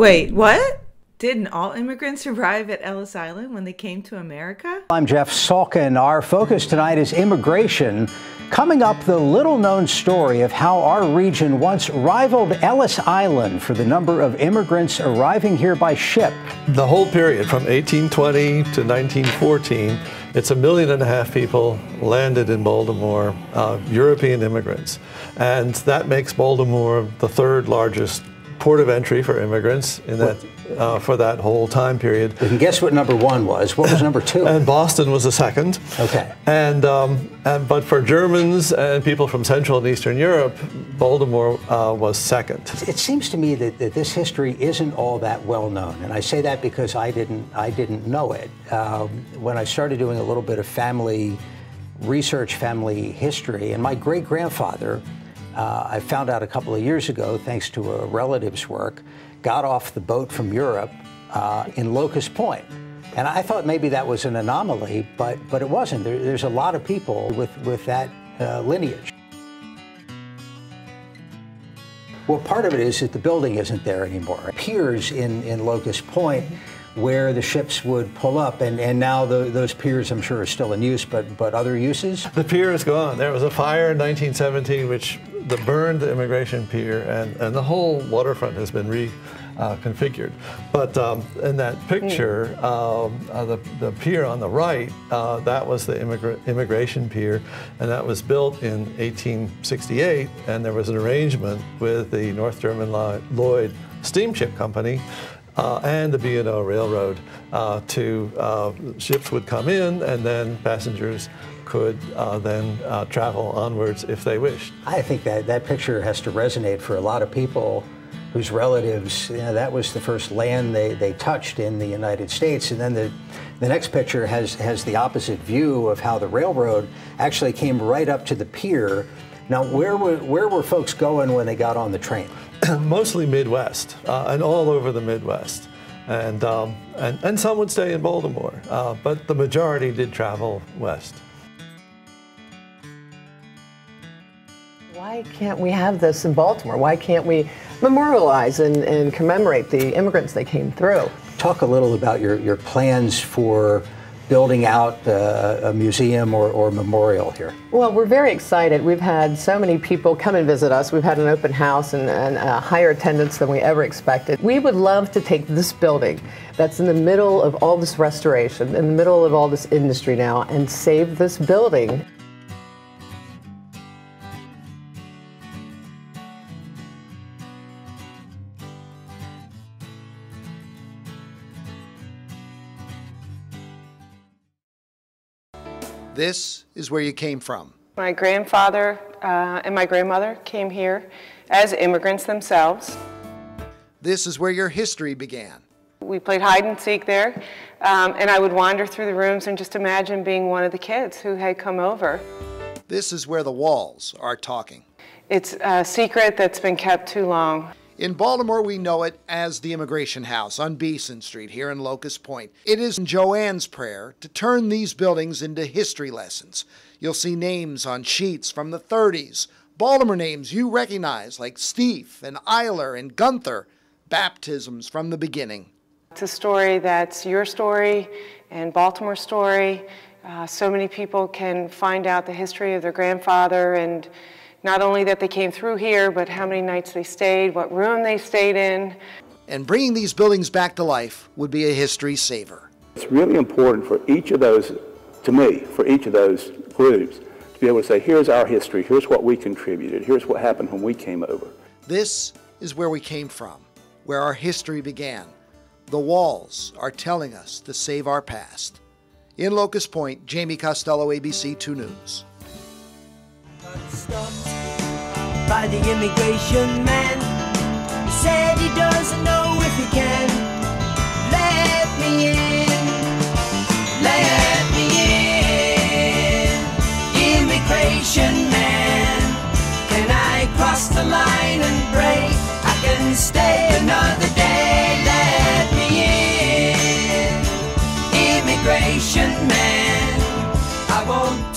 Wait, what? Didn't all immigrants arrive at Ellis Island when they came to America? I'm Jeff Salkin. Our focus tonight is immigration. Coming up, the little-known story of how our region once rivaled Ellis Island for the number of immigrants arriving here by ship. The whole period from 1820 to 1914, it's 1.5 million people landed in Baltimore, European immigrants. And that makes Baltimore the third largest port of entry for immigrants in that, for that whole time period. You can guess what number one was. What was number two? And Boston was the second. Okay. But for Germans and people from Central and Eastern Europe, Baltimore was second. It seems to me that this history isn't all that well known, and I say that because I didn't know it. When I started doing a little bit of family research, family history, and my great-grandfather, I found out a couple of years ago, thanks to a relative's work, got off the boat from Europe in Locust Point. And I thought maybe that was an anomaly, but it wasn't. There's a lot of people with that lineage. Well, part of it is that the building isn't there anymore. Piers in Locust Point where the ships would pull up, and now those piers, I'm sure, are still in use, but other uses? The pier is gone. There was a fire in 1917 which burned the immigration pier, and the whole waterfront has been reconfigured. But in that picture, the pier on the right, that was the immigration pier, and that was built in 1868, and there was an arrangement with the North German Lloyd Steamship Company and the B&O Railroad ships would come in, and then passengers could then travel onwards if they wished. I think that picture has to resonate for a lot of people whose relatives, that was the first land they touched in the United States. And then the next picture has the opposite view of how the railroad actually came right up to the pier. Now, where were folks going when they got on the train? Mostly Midwest, and all over the Midwest. And some would stay in Baltimore, but the majority did travel west. Why can't we have this in Baltimore? Why can't we memorialize and commemorate the immigrants that came through? Talk a little about your plans for building out a museum or memorial here. Well, we're very excited. We've had so many people come and visit us. We've had an open house and a higher attendance than we ever expected. We would love to take this building that's in the middle of all this restoration, in the middle of all this industry now, and save this building. This is where you came from. My grandfather and my grandmother came here as immigrants themselves. This is where your history began. We played hide and seek there, and I would wander through the rooms and just imagine being one of the kids who had come over. This is where the walls are talking. It's a secret that's been kept too long. In Baltimore, we know it as the Immigration House on Beeson Street here in Locust Point. It is Joanne's prayer to turn these buildings into history lessons. You'll see names on sheets from the 30s, Baltimore names you recognize like Steve and Eiler and Gunther, baptisms from the beginning. It's a story that's your story and Baltimore's story. So many people can find out the history of their grandfather, and not only that they came through here, but how many nights they stayed, what room they stayed in. And bringing these buildings back to life would be a history saver. It's really important for each of those, to me, for each of those groups, to be able to say, here's our history, here's what we contributed, here's what happened when we came over. This is where we came from, where our history began. The walls are telling us to save our past. In Locust Point, Jamie Costello, ABC 2 News. Stopped by the immigration man. He said he doesn't know if he can let me in, let me in. Immigration man, can I cross the line and pray I can stay another day? Let me in. Immigration man, I won't